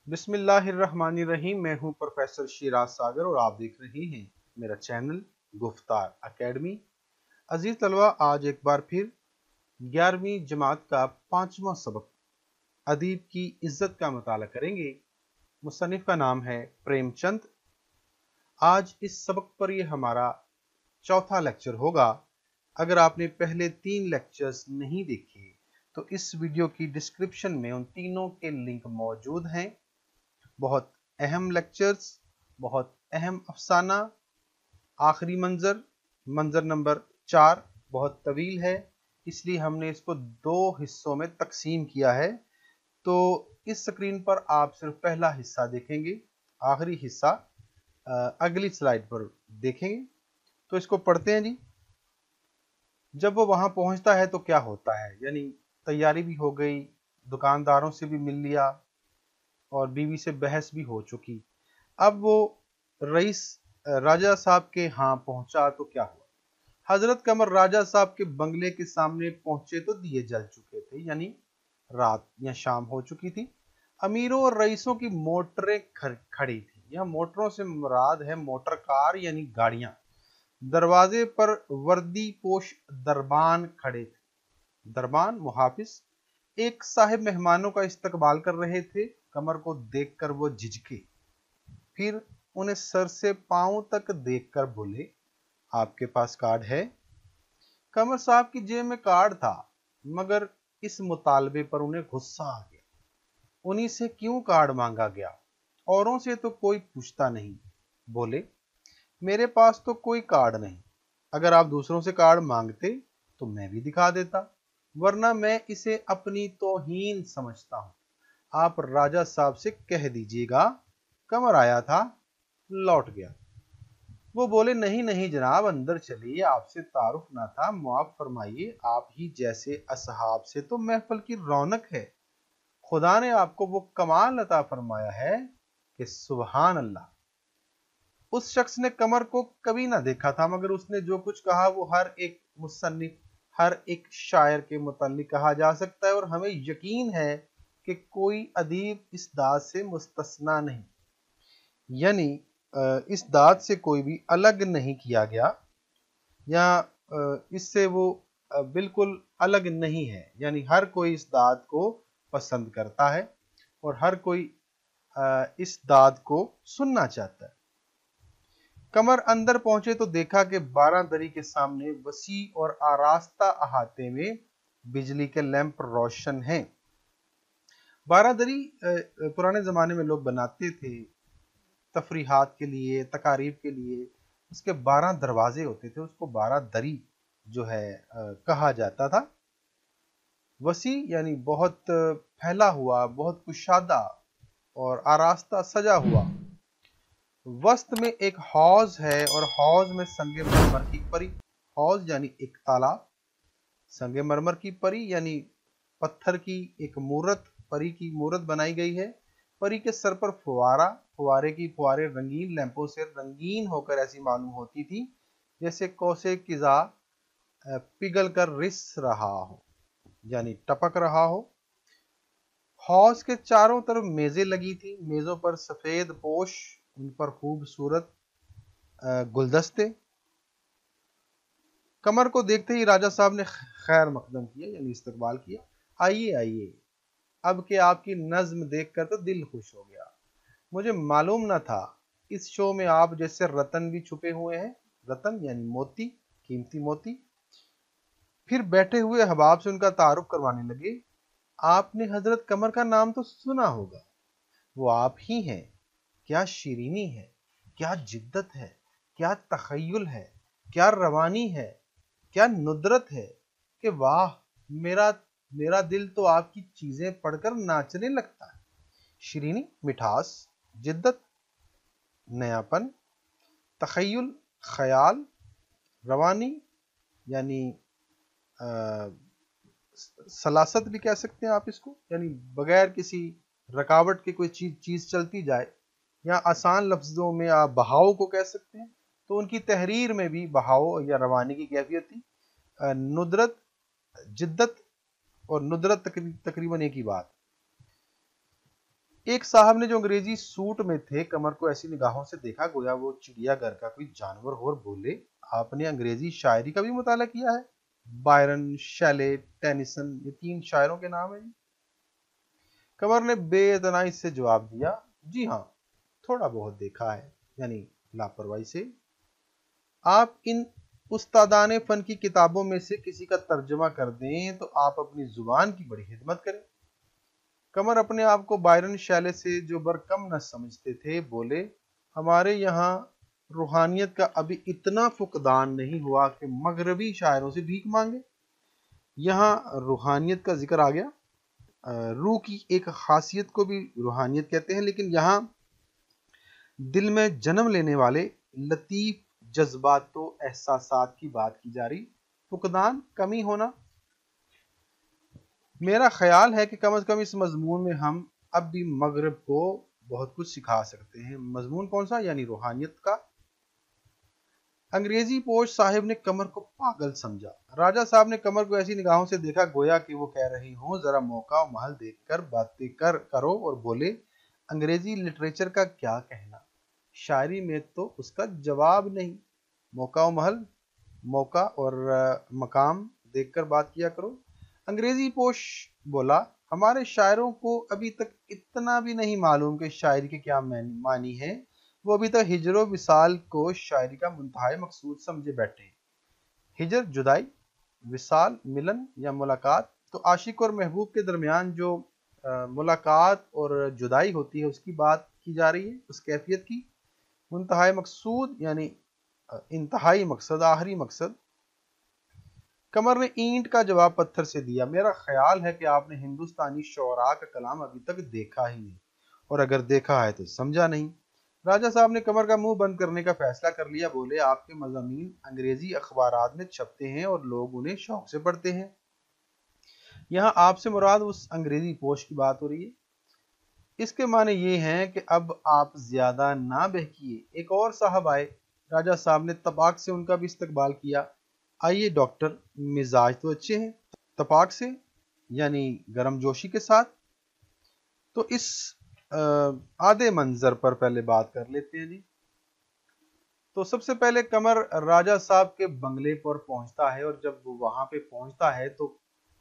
बिस्मिल्लाहिर्रहमानिर्रहीम। मैं हूं प्रोफेसर शिराज सागर और आप देख रहे हैं मेरा चैनल गुफ्तार एकेडमी। अजीज तलबा, आज एक बार फिर 11वीं जमात का 5वां सबक अदीब की इज्जत का मुताला करेंगे। मुसन्निफ का नाम है प्रेमचंद। आज इस सबक पर यह हमारा चौथा लेक्चर होगा। अगर आपने पहले 3 लेक्चर्स नहीं देखे तो इस वीडियो की डिस्क्रिप्शन में उन तीनों के लिंक मौजूद हैं। बहुत अहम लेक्चर्स, बहुत अहम अफसाना। आखिरी मंजर नंबर 4 बहुत तवील है, इसलिए हमने इसको 2 हिस्सों में तकसीम किया है। तो इस स्क्रीन पर आप सिर्फ पहला हिस्सा देखेंगे, आखिरी हिस्सा अगली स्लाइड पर देखेंगे। तो इसको पढ़ते हैं जी। जब वो वहां पहुंचता है तो क्या होता है, यानी तैयारी भी हो गई, दुकानदारों से भी मिल लिया और बीवी से बहस भी हो चुकी। अब वो रईस राजा साहब के यहाँ पहुंचा तो क्या हुआ। हजरत कमर राजा साहब के बंगले के सामने पहुंचे तो दिए जल चुके थे, यानी रात या शाम हो चुकी थी। अमीरों और रईसों की मोटरें खड़ी थी। यह मोटरों से मुराद है मोटर कार यानी गाड़ियां। दरवाजे पर वर्दी पोश दरबान खड़े थे। दरबान मुहाफिज एक साहिब मेहमानों का इस्तकबाल कर रहे थे। कमर को देखकर वो झिझके, फिर उन्हें सर से पांव तक देखकर बोले, आपके पास कार्ड है? कमर साहब की जेब में कार्ड था, मगर इस मुतालबे पर उन्हें गुस्सा आ गया। उन्हीं से क्यों कार्ड मांगा गया? औरों से तो कोई पूछता नहीं। बोले, मेरे पास तो कोई कार्ड नहीं। अगर आप दूसरों से कार्ड मांगते तो मैं भी दिखा देता, वरना मैं इसे अपनी तौहीन समझता हूं। आप राजा साहब से कह दीजिएगा कमर आया था, लौट गया। वो बोले, नहीं नहीं जनाब, अंदर चलिए, आपसे तारुफ ना था, मुआफ फरमाइए। आप ही जैसे असहाब से तो महफिल की रौनक है। खुदा ने आपको वो कमाल अता फरमाया है कि सुबहान अल्लाह। उस शख्स ने कमर को कभी ना देखा था, मगर उसने जो कुछ कहा वो हर एक मुसन्निफ, हर एक शायर के मुताल्लिक कहा जा सकता है, और हमें यकीन है कि कोई अदीब इस दात से मुस्तस्ना नहीं, यानी इस दात से कोई भी अलग नहीं किया गया, या इससे वो बिल्कुल अलग नहीं है। यानी हर कोई इस दात को पसंद करता है और हर कोई इस दात को सुनना चाहता है। कमर अंदर पहुंचे तो देखा कि 12 दरी के सामने वसी और आरास्ता अहाते में बिजली के लैंप रोशन हैं। 12 दरी पुराने जमाने में लोग बनाते थे तफरीहात के लिए, तकारीब के लिए। उसके 12 दरवाजे होते थे, उसको 12 दरी जो है कहा जाता था। वसी यानी बहुत फैला हुआ, बहुत कुशादा और आरास्ता सजा हुआ। वस्त में एक हौज है और हौज में संगे मरमर की परी। हौज यानी एक तालाब, संगे मरमर की परी यानी पत्थर की एक मूरत, परी की मूरत बनाई गई है। परी के सर पर फुवारा, फुवारे की फुवारे रंगीन लैंपों से रंगीन होकर ऐसी मालूम होती थी जैसे कौसे किजा पिघल कर रिस रहा हो, यानी टपक रहा हो। हौज के चारों तरफ मेजें लगी थी, मेजों पर सफेद पोश, उन पर खूबसूरत गुलदस्ते। कमर को देखते ही राजा साहब ने खैर मकदम किया, यानी इस्तकबाल किया। आइए आइए, अब के आपकी नज्म देखकर तो दिल खुश हो गया। मुझे मालूम न था इस शो में आप जैसे रतन भी छुपे हुए हैं। रतन यानी मोती, कीमती मोती। फिर बैठे हुए हबाब से उनका तारुफ करवाने लगे। आपने हजरत कमर का नाम तो सुना होगा, वो आप ही हैं। क्या शीरीनी है, क्या जिद्दत है, क्या तखय्युल है, क्या रवानी है, क्या नुदरत है कि वाह, मेरा मेरा दिल तो आपकी चीजें पढ़कर नाचने लगता है। शीरीनी मिठास, जिद्दत नयापन, तखय्युल ख्याल, रवानी यानी सलासत भी कह सकते हैं आप इसको, यानी बगैर किसी रकावट के कोई चीज चलती जाए, या आसान लफ्जों में आप बहाव को कह सकते हैं। तो उनकी तहरीर में भी बहाव या रवानी की कैफियत थी। नुदरत, जिद्दत और नुदरत तकरीबन एक ही बात। ایک साहब ने जो अंग्रेजी सूट में थे कमर को ऐसी निगाहों से देखा गोया वो चिड़ियाघर का कोई जानवर हो और बोले, आपने अंग्रेजी शायरी का भी मुताला किया है? बायरन, शैले, टेनिसन, ये 3 शायरों के नाम हैं। कमर ने बेइतनाई से जवाब दिया, जी हाँ, थोड़ा बहुत देखा है, यानी लापरवाही से। आप इन उस्तादाने फन की किताबों में से किसी का तर्जुमा कर दें तो आप अपनी जुबान की बड़ी खिदमत करें। कमर अपने आप को बायरन शैले से जो बर कम न समझते थे बोले, हमारे यहाँ रूहानियत का अभी इतना फुकदान नहीं हुआ कि मगरबी शायरों से भीख मांगे। यहाँ रूहानियत का जिक्र आ गया। रूह की एक खासियत को भी रूहानियत कहते हैं, लेकिन यहाँ दिल में जन्म लेने वाले लतीफ जज्बात एहसासात की बात की जा रही। फुकदान, कमी होना। मेरा ख्याल है कि कम से कम इस मजमून में हम अब भी मगरब को बहुत कुछ सिखा सकते हैं। मजमून कौन सा? यानी रूहानियत का। अंग्रेजी पोश साहिब ने कमर को पागल समझा। राजा साहब ने कमर को ऐसी निगाहों से देखा गोया कि वो कह रही हो, जरा मौका और महल देखकर बातें करो, और बोले, अंग्रेजी लिटरेचर का क्या कहना, शायरी में तो उसका जवाब नहीं। मौका और महल, मौका और मकाम देखकर बात किया करो। अंग्रेजी पोश बोला, हमारे शायरों को अभी तक इतना भी नहीं मालूम कि शायरी के क्या मानी है। वो अभी तक हिजर विसाल को शायरी का मुंतहाई मकसूद समझे बैठे हैं। हिजर जुदाई, विसाल मिलन या मुलाकात। तो आशिक और महबूब के दरमियान जो मुलाकात और जुदाई होती है उसकी बात की जा रही है, उस कैफियत की। मुंतहाई मकसूद यानी इंतहाई मकसद, आखिरी मकसद। कमर ने ईंट का जवाब पत्थर से दिया, मेरा ख्याल है कि आपने हिंदुस्तानी शोरा का कलाम अभी तक देखा ही नहीं, और अगर देखा है तो समझा नहीं। राजा साहब ने कमर का मुंह बंद करने का फैसला कर लिया। बोले, आपके मज़ामीन अंग्रेजी अखबारात में छपते हैं और लोग उन्हें शौक से पढ़ते हैं। यहाँ आपसे मुराद उस अंग्रेजी पोश की बात हो रही है। इसके माने ये हैं कि अब आप ज्यादा ना बहकिए। एक और साहब आए। राजा साहब ने तपाक से उनका भी इस्तकबाल किया। आइए डॉक्टर, मिजाज तो अच्छे हैं। तपाक से यानी गर्मजोशी के साथ। तो इस आधे मंजर पर पहले बात कर लेते हैं जी। तो सबसे पहले कमर राजा साहब के बंगले पर पहुंचता है, और जब वो वहां पे पहुंचता है तो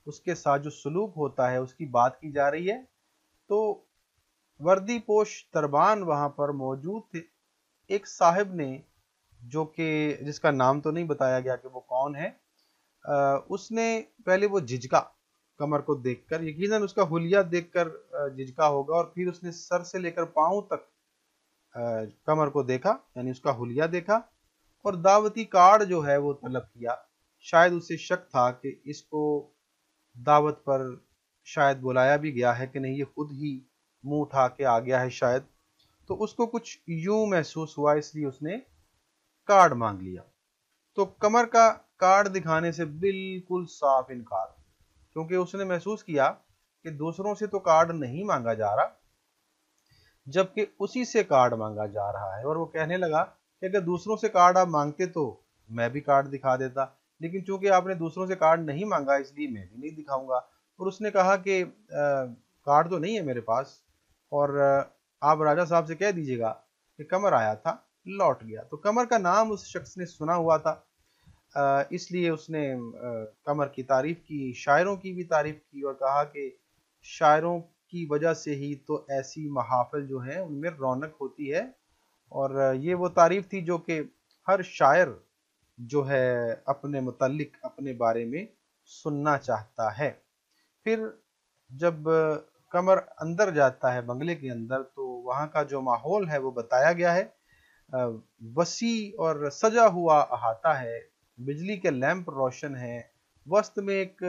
उसके साथ जो सलूक होता है उसकी बात की जा रही है। तो वर्दी पोश दरबान वहां पर मौजूद थे। एक साहिब ने, जो कि जिसका नाम तो नहीं बताया गया कि वो कौन है, उसने पहले वो झिझका कमर को देखकर, यकीनन उसका हुलिया देखकर झिझका होगा, और फिर उसने सर से लेकर पांव तक कमर को देखा, यानी उसका हुलिया देखा, और दावती कार्ड जो है वो तलब किया। शायद उसे शक था कि इसको दावत पर शायद बुलाया भी गया है कि नहीं, ये खुद ही मुंह उठा के आ गया है शायद। तो उसको कुछ यूं महसूस हुआ, इसलिए उसने कार्ड मांग लिया। तो कमर का कार्ड दिखाने से बिल्कुल साफ इनकार, क्योंकि उसने महसूस किया कि दूसरों से तो कार्ड नहीं मांगा जा रहा, जबकि उसी से कार्ड मांगा जा रहा है। और वो कहने लगा कि अगर दूसरों से कार्ड आप मांगते तो मैं भी कार्ड दिखा देता, लेकिन चूंकि आपने दूसरों से कार्ड नहीं मांगा इसलिए मैं भी नहीं दिखाऊंगा। और उसने कहा कि कार्ड तो नहीं है मेरे पास, और आप राजा साहब से कह दीजिएगा कि कमर आया था, लौट गया। तो कमर का नाम उस शख्स ने सुना हुआ था, इसलिए उसने कमर की तारीफ की, शायरों की भी तारीफ की, और कहा कि शायरों की वजह से ही तो ऐसी महाफिल जो है उनमें रौनक होती है। और ये वो तारीफ थी जो कि हर शायर जो है अपने मुतल्लिक, अपने बारे में सुनना चाहता है। फिर जब कमर अंदर जाता है बंगले के अंदर, तो वहाँ का जो माहौल है वो बताया गया है। वसी और सजा हुआ अहाता है, बिजली के लैंप रोशन है, वस्त में एक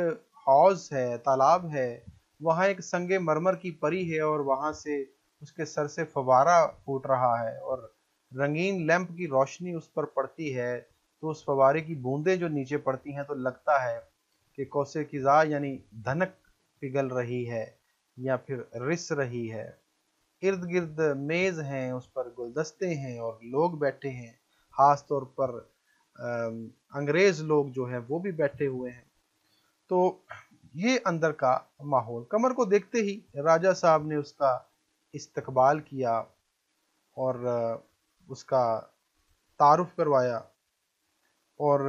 हौज है, तालाब है, वहाँ एक संगे मरमर की परी है, और वहाँ से उसके सर से फवारा फूट रहा है, और रंगीन लैंप की रोशनी उस पर पड़ती है। तो उस फवारे की बूंदें जो नीचे पड़ती हैं तो लगता है कि कौसे किज़ा यानी धनक पिघल रही है या फिर रिस रही है। इर्द गिर्द मेज हैं, उस पर गुलदस्ते हैं और लोग बैठे हैं, खास तौर पर अंग्रेज लोग जो हैं वो भी बैठे हुए हैं। तो ये अंदर का माहौल। कमर को देखते ही राजा साहब ने उसका استقبال کیا اور اس کا تعارف کروایا، اور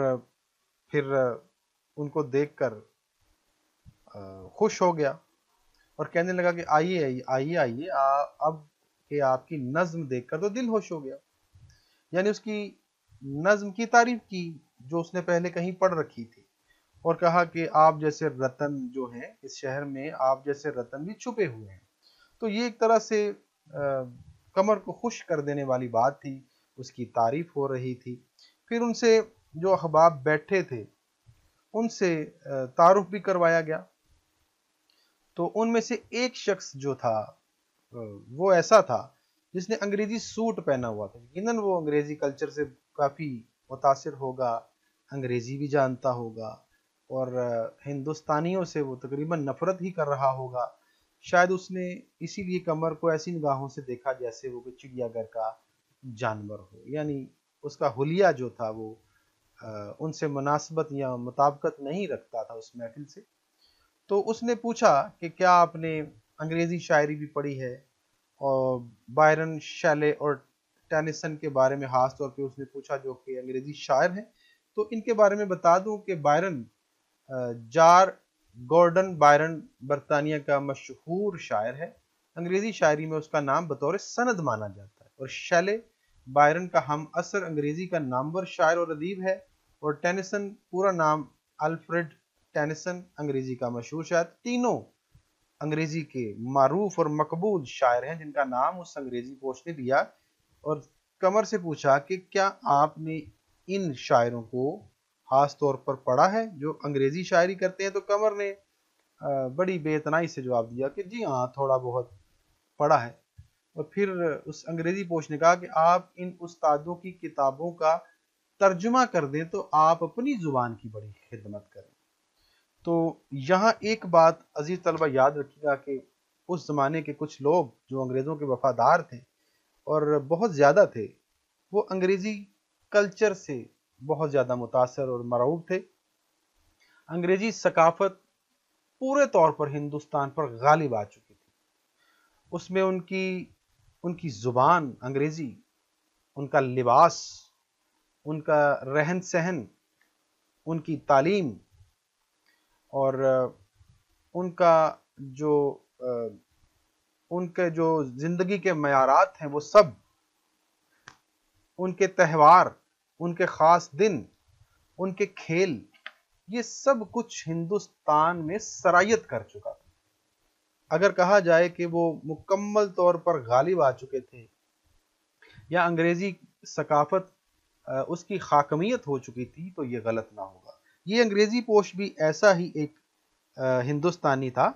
پھر ان کو دیکھ کر خوش ہو گیا اور کہنے لگا کہ آئیے آئیے آئیے آئیے، اب کہ آپ کی نظم دیکھ کر تو دل خوش ہو گیا۔ یعنی اس کی نظم کی تعریف کی جو اس نے پہلے کہیں پڑھ رکھی تھی، اور کہا کہ آپ جیسے رتن جو ہیں اس شہر میں، آپ جیسے رتن بھی چھپے ہوئے ہیں۔ تو یہ ایک طرح سے قمر کو خوش کر دینے والی بات تھی، اس کی تعریف ہو رہی تھی۔ پھر ان سے جو احباب بیٹھے تھے ان سے تعارف بھی کروایا گیا۔ تو ان میں سے ایک شخص جو تھا وہ ایسا تھا جس نے انگریزی سوٹ پہنا ہوا تھا۔ یقیناً وہ انگریزی کلچر سے کافی متاثر ہوگا، انگریزی بھی جانتا ہوگا، اور ہندوستانیوں سے وہ تقریباً نفرت ہی کر رہا ہوگا۔ شاید اس نے اسی لیے قمر کو ایسی نگاہوں سے دیکھا جیسے وہ چڑیا گھر کا جانور ہو، یعنی اس کا حلیہ جو تھا وہ ان سے مناسبت یا مطابقت نہیں رکھتا تھا اس محفل سے۔ تو اس نے پوچھا کہ کیا آپ نے انگریزی شاعری بھی پڑھی ہے، اور بائرن، شیلے اور ٹینیسن کے بارے میں خاص طور پہ اس نے پوچھا جو کہ انگریزی شاعر ہیں۔ تو ان کے بارے میں بتا دوں کہ بائرن، جار گورڈن بائرن برطانیہ کا مشہور شاعر ہے، انگریزی شاعری میں اس کا نام بطور سند مانا جاتا ہے۔ اور شیلے بائرن کا ہم عصر انگریزی کا نامور شاعر اور ادیب ہے، اور ٹینیسن پورا نام الفریڈ ٹینیسن انگریزی کا مشہور شاعر۔ تینوں انگریزی کے معروف اور مقبول شاعر ہیں جن کا نام اس انگریزی پوش نے دیا۔ اور قمر سے پوچھا کہ کیا آپ نے ان شاعروں کو خاص طور پر پڑھا ہے جو انگریزی شاعری کرتے ہیں؟ تو قمر نے بڑی بے اتنائی سے جواب دیا کہ جی ہاں، تھوڑا بہت پڑھا ہے۔ اور پھر اس انگریزی پوش نے کہا کہ آپ ان استادوں کی کتابوں کا ترجمہ کر دیں تو آپ اپنی زبان کی بڑی خدمت کریں۔ تو یہاں ایک بات عزیز طلبہ یاد رکھیے گا کہ اس زمانے کے کچھ لوگ جو انگریزوں کے وفادار تھے اور بہت زیادہ تھے، وہ انگریزی کلچر سے بہت زیادہ متاثر اور مرعوب تھے۔ انگریزی ثقافت پورے طور پر ہندوستان پر غالب آ چکی تھی۔ اس میں ان کی زبان انگریزی، ان کا لباس، ان کا رہن سہن، ان کی تعلیم، اور ان کے جو زندگی کے معیارات ہیں وہ سب، ان کے تہوار، ان کے خاص دن، ان کے کھیل، یہ سب کچھ ہندوستان میں سرایت کر چکا تھا۔ اگر کہا جائے کہ وہ مکمل طور پر غالب آ چکے تھے یا انگریزی ثقافت اس کی خاکمیت ہو چکی تھی تو یہ غلط نہ ہوگا۔ یہ انگریزی پوش بھی ایسا ہی ایک ہندوستانی تھا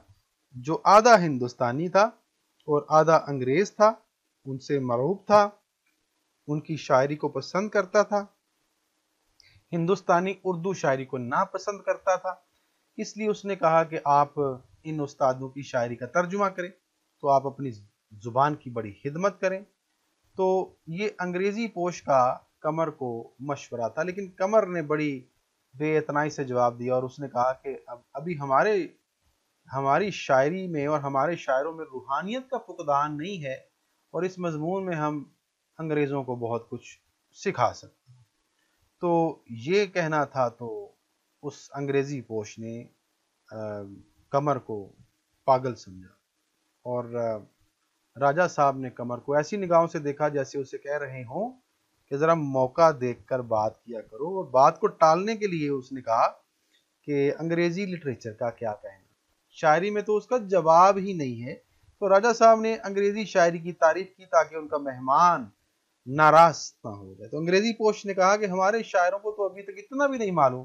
جو آدھا ہندوستانی تھا اور آدھا انگریز تھا، ان سے مرعوب تھا، ان کی شاعری کو پسند کرتا تھا، ہندوستانی اردو شاعری کو ناپسند کرتا تھا۔ اس لیے اس نے کہا کہ آپ ان استادوں کی شاعری کا ترجمہ کریں تو آپ اپنی زبان کی بڑی خدمت کریں۔ تو یہ انگریزی پوش کا قمر کو مشورہ تھا، لیکن قمر نے بڑی بے اتنائی سے جواب دیا اور اس نے کہا کہ ابھی ہماری شاعری میں اور ہمارے شاعروں میں روحانیت کا فقدان نہیں ہے، اور اس مضمون میں ہم انگریزوں کو بہت کچھ سکھا سکتے ہیں۔ تو یہ کہنا تھا تو اس انگریزی پوش نے قمر کو پاگل سمجھا، اور راجہ صاحب نے قمر کو ایسی نگاہوں سے دیکھا جیسے اسے کہہ رہے ہوں کہ ذرا موقع دیکھ کر بات کیا کرو، اور بات کو ٹالنے کے لیے اس نے کہا کہ انگریزی لٹریچر کا کیا کہنا، شاعری میں تو اس کا جواب ہی نہیں ہے۔ تو راجہ صاحب نے انگریزی شاعری کی تعریف کی تاکہ ان کا مہمان ناراض نہ ہو جائے۔ تو انگریزی پوش نے کہا کہ ہمارے شاعروں کو تو ابھی تک اتنا بھی نہیں معلوم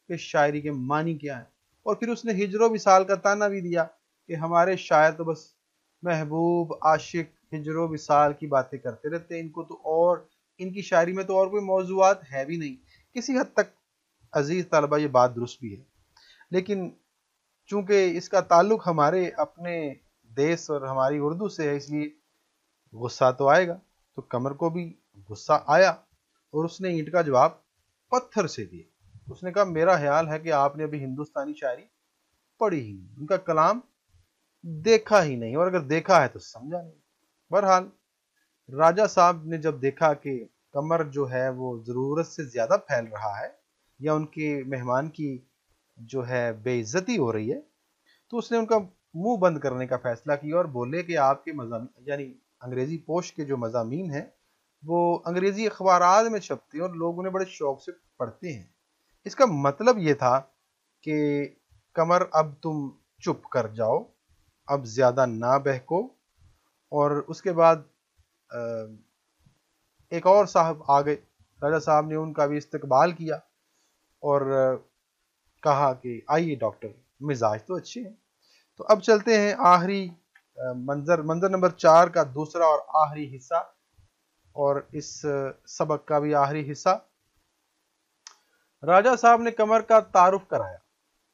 کہ شاعری کے معنی کیا ہے، اور پھر اس نے ہجر و وصال کا تانا بھی دیا کہ ہمارے شاعر تو بس محبوب، عاشق، ہجر و وصال کی باتیں کرتے رہتے ہیں، ان کو تو اور ان کی شاعری میں تو اور کوئی موضوعات ہے بھی نہیں۔ کسی حد تک عزیز طلبہ یہ بات درست بھی ہے، لیکن چونکہ اس کا تعلق ہمارے اپنے دیس اور ہماری اردو سے ہے، اس لیے غصہ تو آئے گا۔ تو قمر کو بھی غصہ آیا اور اس نے اینٹ کا جواب پتھر سے دیا۔ اس نے کہا میرا خیال ہے کہ آپ نے ابھی ہندوستانی شاعری پڑھی ہی نہیں، ان کا کلام دیکھا ہی نہیں، اور اگر دیکھا ہے تو سمجھا نہیں۔ बहरहाल राजा साहब ने जब देखा कि कमर जो है वो ज़रूरत से ज़्यादा फैल रहा है या उनके मेहमान की जो है बेइज्जती हो रही है, तो उसने उनका मुंह बंद करने का फैसला किया और बोले कि आपके मज़ामीन यानी अंग्रेज़ी पोश के जो मज़ामीन हैं वो अंग्रेज़ी अखबारात में छपते हैं और लोग उन्हें बड़े शौक से पढ़ते हैं। इसका मतलब ये था कि कमर अब तुम चुप कर जाओ, अब ज़्यादा ना बहको। और उसके बाद अ, एक और साहब आ गए। राजा साहब ने उनका भी इस्तकबाल किया और कहा कि आइए डॉक्टर, मिजाज तो अच्छे हैं। तो अब चलते हैं आखिरी मंजर मंजर नंबर 4 का दूसरा और आखिरी हिस्सा, और इस सबक का भी आखिरी हिस्सा। राजा साहब ने कमर का तारुफ कराया।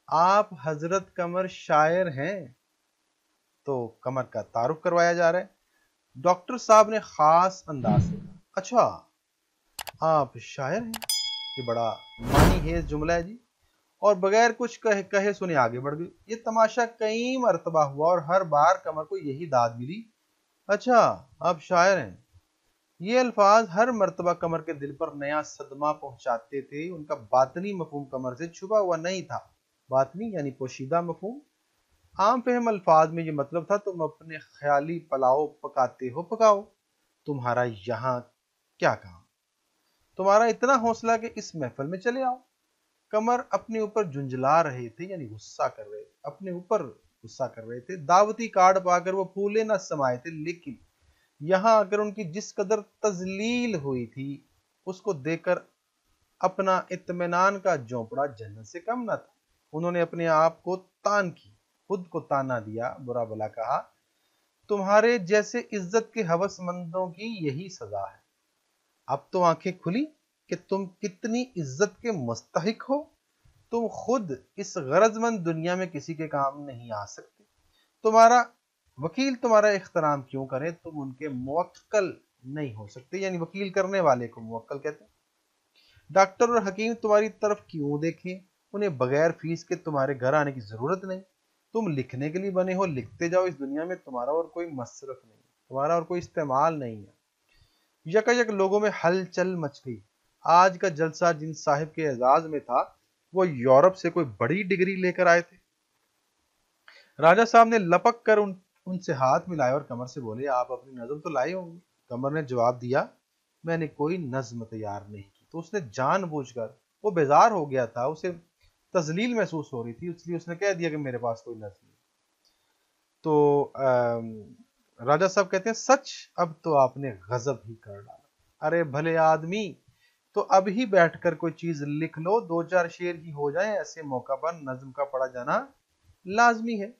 आप हजरत कमर शायर हैं। तो कमर का तारुफ करवाया जा रहा है। डॉक्टर साहब ने खास अंदाज से कहा, अच्छा आप शायर हैं। ये बड़ा मानी है जुमला है जी। और बगैर कुछ कहे सुने आगे बढ़ गई। ये तमाशा कई मरतबा हुआ और हर बार कमर को यही दाद मिली, अच्छा आप शायर हैं। ये अल्फाज हर मर्तबा कमर के दिल पर नया सदमा पहुंचाते थे। उनका बातनी मफहूम कमर से छुपा हुआ नहीं था। बातनी यानी पोशीदा मफहूम। आम फहम अल्फाज में ये मतलब था, तुम अपने ख्याली पुलाव पकाते हो पकाओ, तुम्हारा यहाँ क्या काम, तुम्हारा इतना हौसला कि इस महफिल में चले आओ। कमर अपने ऊपर झुंझला रहे थे, यानी गुस्सा कर रहे थे, अपने ऊपर गुस्सा कर रहे थे। दावती कार्ड पाकर वो फूले न समाये थे, लेकिन यहां आकर उनकी जिस कदर तजलील हुई थी उसको देखकर अपना इत्मीनान का झोंपड़ा जन्नत से कम न था। उन्होंने अपने आप को तान की, खुद को ताना दिया, बुरा भला कहा, तुम्हारे जैसे इज्जत के हवसमंदों की यही सजा है। अब तो आंखें खुली कि तुम कितनी इज्जत के मुस्तहिक हो। तुम खुद इस गरजमंद दुनिया में किसी के काम नहीं आ सकते। तुम्हारा वकील तुम्हारा इख्तराम क्यों करे, तुम उनके मुवक्कल नहीं हो सकते, यानी वकील करने वाले को मुवक्कल कहते हैं। डॉक्टर और हकीम तुम्हारी तरफ क्यों देखें, उन्हें बगैर फीस के तुम्हारे घर आने की जरूरत नहीं। तुम लिखने के लिए बने हो, लिखते जाओ। इस दुनिया में तुम्हारा और कोई मसरफ नहीं, तुम्हारा और कोई इस्तेमाल नहीं है। यकायक लोगों में हलचल मच गई। आज का जलसा जिन साहिब के एजाज में था वो यूरोप से कोई बड़ी डिग्री लेकर आए थे। राजा साहब ने लपक कर उनसे हाथ मिलाए और कमर से बोले, आप अपनी नज्म तो लाए होंगे। कमर ने जवाब दिया, मैंने कोई नज्म तैयार नहीं की। तो उसने जानबूझकर, वो बेजार हो गया था, उसे तजलील महसूस हो रही थी, इसलिए उसने कह दिया कि मेरे पास कोई नज्म नहीं। तो राजा साहब कहते हैं, सच अब तो आपने गजब ही कर डाला। अरे भले आदमी, तो अब ही बैठकर कोई चीज लिख लो, दो चार शेर ही हो जाए, ऐसे मौका पर नज्म का पढ़ा जाना लाजमी है।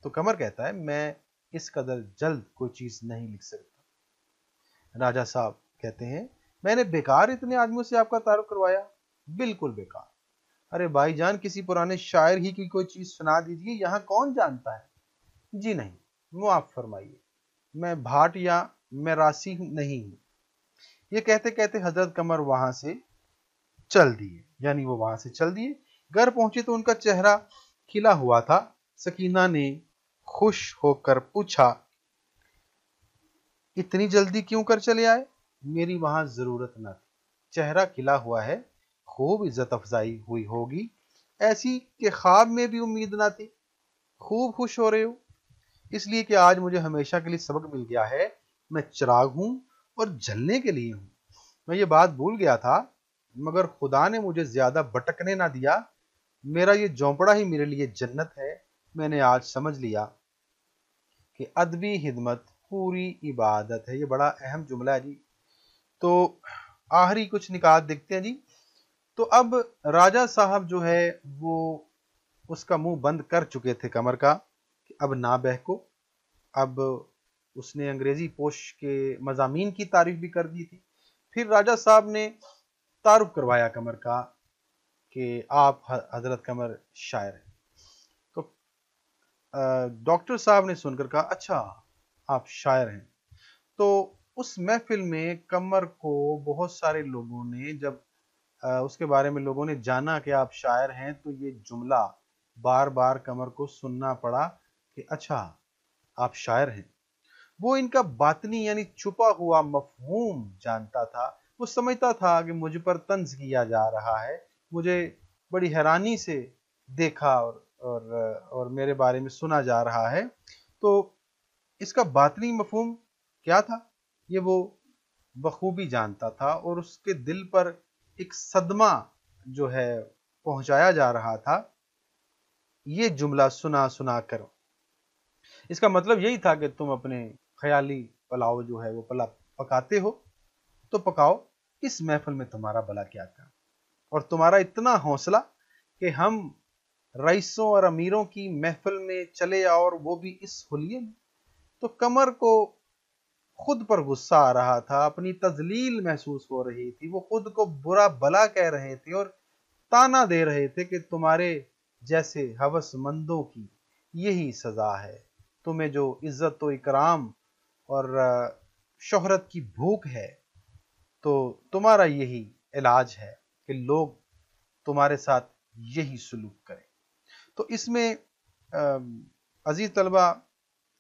तो कमर कहता है, मैं इस कदर जल्द कोई चीज नहीं लिख सकता। राजा साहब कहते हैं, मैंने बेकार इतने आदमियों से आपका तारुफ करवाया। बिल्कुल बेकार। अरे भाईजान, किसी पुराने शायर ही की कोई चीज सुना दीजिए, यहां कौन जानता है। जी नहीं, मुआफ फरमाइए, मैं भाट या मैं राशि नहीं हूं। ये कहते कहते हजरत कमर वहां से चल दिए, यानी वो वहां से चल दिए। घर पहुंचे तो उनका चेहरा खिला हुआ था। सकीना ने खुश होकर पूछा, इतनी जल्दी क्यों कर चले आए। मेरी वहां जरूरत न थी। चेहरा खिला हुआ है, खूब इज्जत अफजाई हुई होगी, ऐसी कि ख्वाब में भी उम्मीद ना थी। खूब खुश हो रहे हो, इसलिए कि आज मुझे हमेशा के लिए सबक मिल गया है, मैं चिराग हूं और जलने के लिए हूं। मैं ये बात भूल गया था, मगर खुदा ने मुझे ज्यादा भटकने ना दिया। मेरा ये झोंपड़ा ही मेरे लिए जन्नत है। मैंने आज समझ लिया कि अदबी हिदमत पूरी इबादत है। ये बड़ा अहम जुमला है जी। तो आखिरी कुछ निकात देखते हैं जी। तो अब राजा साहब जो है वो उसका मुंह बंद कर चुके थे कमर का, कि अब ना बहको। अब उसने अंग्रेजी पोश के मजामीन की तारीफ भी कर दी थी। फिर राजा साहब ने तारुफ करवाया कमर का कि आप हजरत कमर शायर हैं। तो डॉक्टर साहब ने सुनकर कहा, अच्छा आप शायर हैं। तो उस महफिल में कमर को बहुत सारे लोगों ने जब उसके बारे में लोगों ने जाना कि आप शायर हैं, तो ये जुमला बार बार कमर को सुनना पड़ा कि अच्छा आप शायर हैं। وہ इनका बातनी यानी छुपा हुआ मफहूम जानता था। वो समझता था कि मुझ पर तंज किया जा रहा है, मुझे बड़ी हैरानी से देखा और मेरे बारे में सुना जा रहा है। तो इसका बातनी मफहूम क्या था, ये वो बखूबी जानता था, और उसके दिल पर एक सदमा जो है पहुंचाया जा रहा था, ये जुमला सुना सुना कर। इसका मतलब यही था कि तुम अपने ख्याली पुलाव जो है वो पकाते हो तो पकाओ, इस महफिल में तुम्हारा भला क्या काम, और तुम्हारा इतना हौसला कि हम रईसों और अमीरों की महफिल में चले आओ, और वो भी इस हुलिये में। तो कमर को खुद पर गुस्सा आ रहा था, अपनी तजलील महसूस हो रही थी, वो खुद को बुरा भला कह रहे थे और ताना दे रहे थे कि तुम्हारे जैसे हवसमंदों की यही सजा है, तुम्हें जो इज्जत व इकराम और शोहरत की भूख है, तो तुम्हारा यही इलाज है कि लोग तुम्हारे साथ यही सलूक करें। तो इसमें अजीज तलबा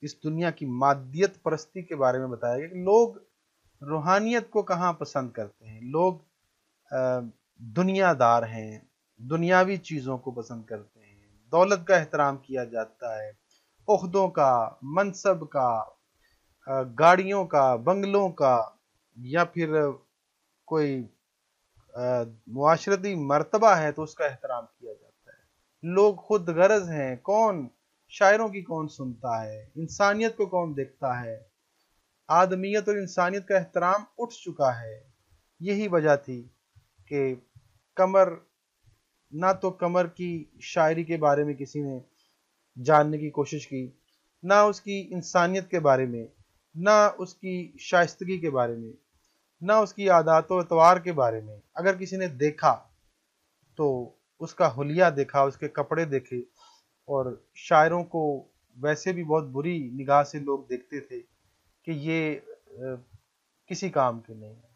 इस दुनिया की मादियत परस्ती के बारे में बताया गया कि लोग रूहानियत को कहाँ पसंद करते हैं। लोग दुनियादार हैं, दुनियावी चीज़ों को पसंद करते हैं, दौलत का एहतराम किया जाता है, ओहदों का, मनसब का, गाड़ियों का, बंगलों का, या फिर कोई मुआशरती मर्तबा है तो उसका एहतराम किया जाता है। लोग खुद गर्ज हैं, कौन शायरों की कौन सुनता है, इंसानियत को कौन देखता है, आदमियत और इंसानियत का एहतराम उठ चुका है। यही वजह थी कि कमर, ना तो कमर की शायरी के बारे में किसी ने जानने की कोशिश की, ना उसकी इंसानियत के बारे में, ना उसकी शाइस्तगी के बारे में, ना उसकी आदात व अतवार के बारे में। अगर किसी ने देखा तो उसका हुलिया देखा, उसके कपड़े देखे, और शायरों को वैसे भी बहुत बुरी निगाह से लोग देखते थे कि ये किसी काम के नहीं है।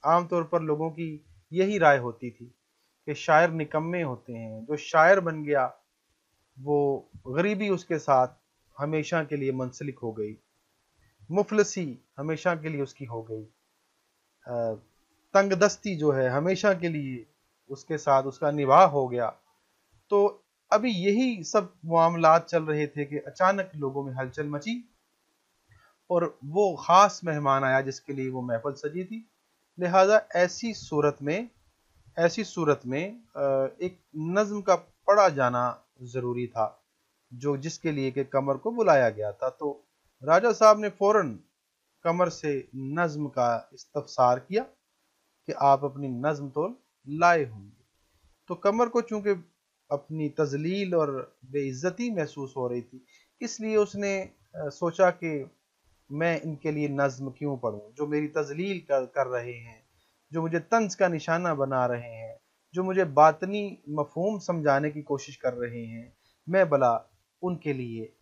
आमतौर पर लोगों की यही राय होती थी कि शायर निकम्मे होते हैं, जो शायर बन गया वो गरीबी उसके साथ हमेशा के लिए मुंसलिक हो गई, मुफलसी हमेशा के लिए उसकी हो गई, तंगदस्ती जो है हमेशा के लिए उसके साथ उसका निवाह हो गया। तो अभी यही सब मामलात चल रहे थे कि अचानक लोगों में हलचल मची, और वो खास मेहमान आया जिसके लिए वो महफिल सजी थी। लिहाजा ऐसी सूरत में एक नज्म का पढ़ा जाना जरूरी था, जो जिसके लिए कि कमर को बुलाया गया था। तो राजा साहब ने फौरन कमर से नज्म का इस्तफसार किया कि आप अपनी नज्म तो लाए होंगे। तो कमर को चूंकि अपनी तजलील और बेइज्जती महसूस हो रही थी, इसलिए उसने सोचा कि मैं इनके लिए नज्म क्यों पढ़ूं, जो मेरी तजलील कर रहे हैं, जो मुझे तंज का निशाना बना रहे हैं, जो मुझे बातनी मफहूम समझाने की कोशिश कर रहे हैं, मैं भला उनके लिए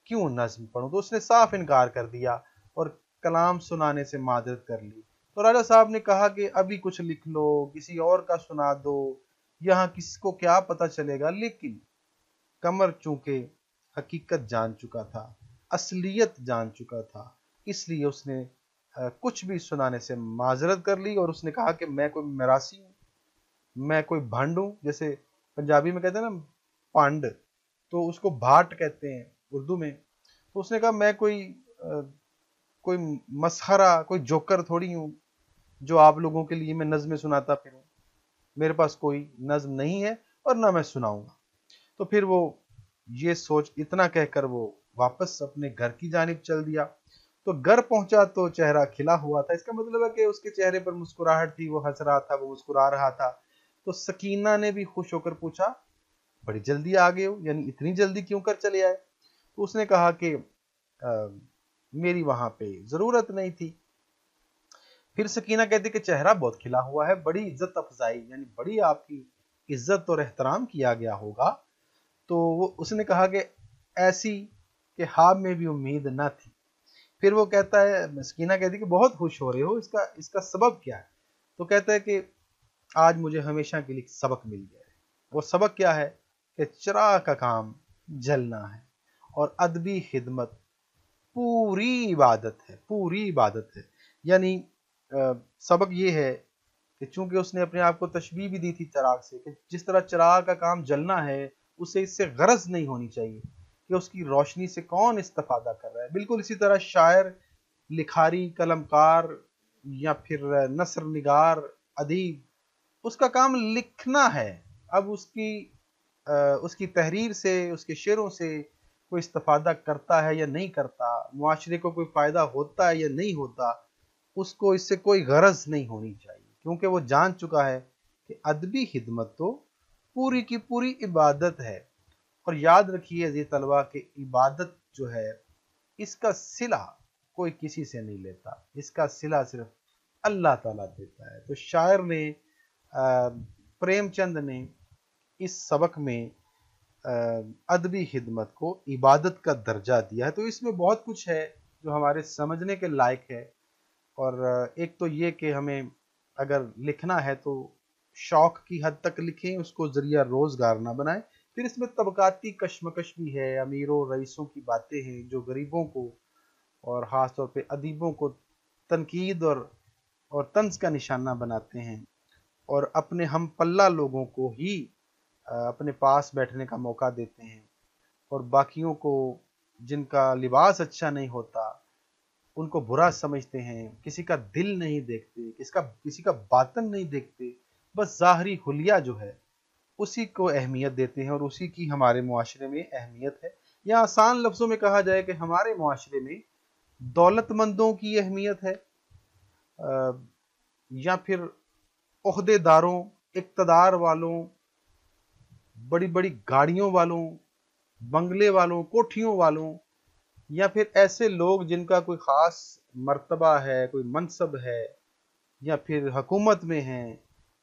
क्यों नज्म पढ़ूं। तो उसने साफ इनकार कर दिया और कलाम सुनाने से माजरत कर ली। तो राजा साहब ने कहा कि अभी कुछ लिख लो, किसी और का सुना दो, यहाँ किसको क्या पता चलेगा। लेकिन कमर चूंकि हकीकत जान चुका था, असलियत जान चुका था, इसलिए उसने कुछ भी सुनाने से माजरत कर ली, और उसने कहा कि मैं कोई मरासी हूँ, मैं कोई भांड हूँ। जैसे पंजाबी में कहते हैं ना पांड, तो उसको भाट कहते हैं उर्दू में। तो उसने कहा मैं कोई मसखरा, कोई जोकर थोड़ी हूँ जो आप लोगों के लिए मैं नज़्में सुनाता फिरूं। मेरे पास कोई नज्म नहीं है और ना मैं सुनाऊंगा। तो फिर वो ये सोच इतना कहकर वो वापस अपने घर की जानिब चल दिया। तो घर पहुंचा तो चेहरा खिला हुआ था। इसका मतलब है कि उसके चेहरे पर मुस्कुराहट थी, वो हंस रहा था, वो मुस्कुरा रहा था। तो सकीना ने भी खुश होकर पूछा, बड़ी जल्दी आ गए हो, यानी इतनी जल्दी क्यों कर चले आए। तो उसने कहा कि मेरी वहां पे जरूरत नहीं थी। फिर सकीना कहती कि चेहरा बहुत खिला हुआ है, बड़ी इज्जत अफजाई, यानी बड़ी आपकी इज्जत और एहतराम किया गया होगा। तो वो उसने कहा कि ऐसी कि ख्वाब में भी उम्मीद न थी। फिर वो कहता है, सकीना कहती कि बहुत खुश हो रहे हो, इसका सबब क्या है। तो कहता है कि आज मुझे हमेशा के लिए सबक मिल गया है। वो सबक क्या है कि चिराग का काम जलना है और अदबी खिदमत पूरी इबादत है, पूरी इबादत है। यानी सबक ये है कि चूंकि उसने अपने आप को तशबीह भी दी थी चिराग से, कि जिस तरह चिराग का काम जलना है उसे इससे गरज नहीं होनी चाहिए कि उसकी रोशनी से कौन इस्तेफादा कर रहा है। बिल्कुल इसी तरह शायर, लिखारी, कलमकार या फिर नसर निगार, अदीब, उसका काम लिखना है। अब उसकी तहरीर से, उसके शेरों से कोई इस्तेफादा करता है या नहीं करता, मुआशरे को कोई फ़ायदा होता है या नहीं होता, उसको इससे कोई गरज नहीं होनी चाहिए, क्योंकि वो जान चुका है कि अदबी खिदमत तो पूरी की पूरी इबादत है। और याद रखिए अजीज तलबा कि इबादत जो है, इसका सिला कोई किसी से नहीं लेता, इसका सिला सिर्फ अल्लाह ताला देता है। तो शायर ने, प्रेमचंद ने इस सबक में अदबी खिदमत को इबादत का दर्जा दिया है। तो इसमें बहुत कुछ है जो हमारे समझने के लायक है। और एक तो ये कि हमें अगर लिखना है तो शौक की हद तक लिखें, उसको ज़रिया रोज़गार ना बनाएं। फिर इसमें तबकाती कशमकश भी है, अमीरों रईसों की बातें हैं जो गरीबों को और ख़ास तौर पे अदीबों को तनकीद और तंज का निशाना बनाते हैं, और अपने हम पल्ला लोगों को ही अपने पास बैठने का मौका देते हैं, और बाकियों को, जिनका लिबास अच्छा नहीं होता, उनको बुरा समझते हैं, किसी का दिल नहीं देखते, किसी का बातन नहीं देखते, बस ज़ाहरी हुलिया जो है उसी को अहमियत देते हैं, और उसी की हमारे मुआशरे में अहमियत है। या आसान लफ्ज़ों में कहा जाए कि हमारे मुआशरे में दौलतमंदों की अहमियत है, या फिर ओहदेदारों, इक़्तिदार वालों, बड़ी बड़ी गाड़ियों वालों, बंगले वालों, कोठियों वालों, या फिर ऐसे लोग जिनका कोई ख़ास मर्तबा है, कोई मनसब है, या फिर हुकूमत में हैं,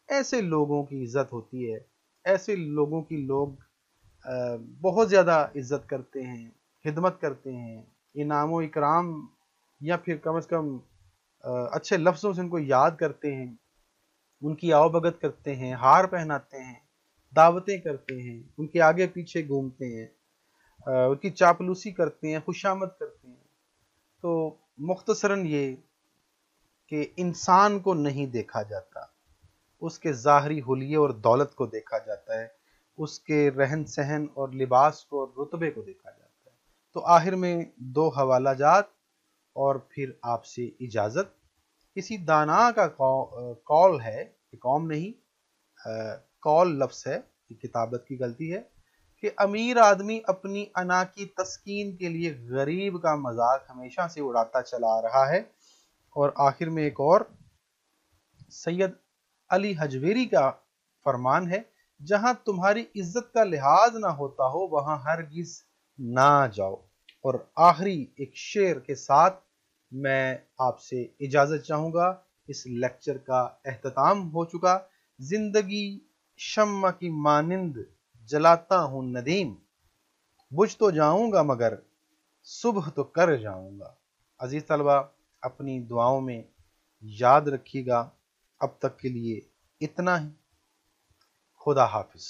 ऐसे लोगों की इज़्ज़त होती है। ऐसे लोगों की लोग बहुत ज़्यादा इज़्ज़त करते हैं, खिदमत करते हैं, इनाम व इकराम या फिर कम से कम अच्छे लफ्ज़ों से उनको याद करते हैं, उनकी आवभगत करते हैं, हार पहनाते हैं, दावतें करते हैं, उनके आगे पीछे घूमते हैं, उनकी चापलूसी करते हैं, खुशामद करते हैं। तो मुख्तसरन ये कि इंसान को नहीं देखा जाता, उसके ज़ाहरी हुलिये और दौलत को देखा जाता है, उसके रहन सहन और लिबास को और रुतबे को देखा जाता है। तो आखिर में दो हवाला जात और फिर आपसे इजाज़त। किसी दाना का कौल है, ये कौम नहीं, कौल लफ्ज़ है, ये किताबत की गलती है, कि अमीर आदमी अपनी अना की तस्कीन के लिए गरीब का मजाक हमेशा से उड़ाता चला रहा है। और आखिर में एक और सैयद अली हजवेरी का फरमान है, जहां तुम्हारी इज्जत का लिहाज ना होता हो वहां हरगिज ना जाओ। और आखिरी एक शेर के साथ मैं आपसे इजाजत चाहूंगा। इस लेक्चर का एहतताम हो चुका। जिंदगी शम्मा की मानिंद जलाता हूं नदीम, बुझ तो जाऊंगा मगर सुबह तो कर जाऊंगा। अजीज तलबा, अपनी दुआओं में याद रखिएगा। अब तक के लिए इतना ही। खुदा हाफिज।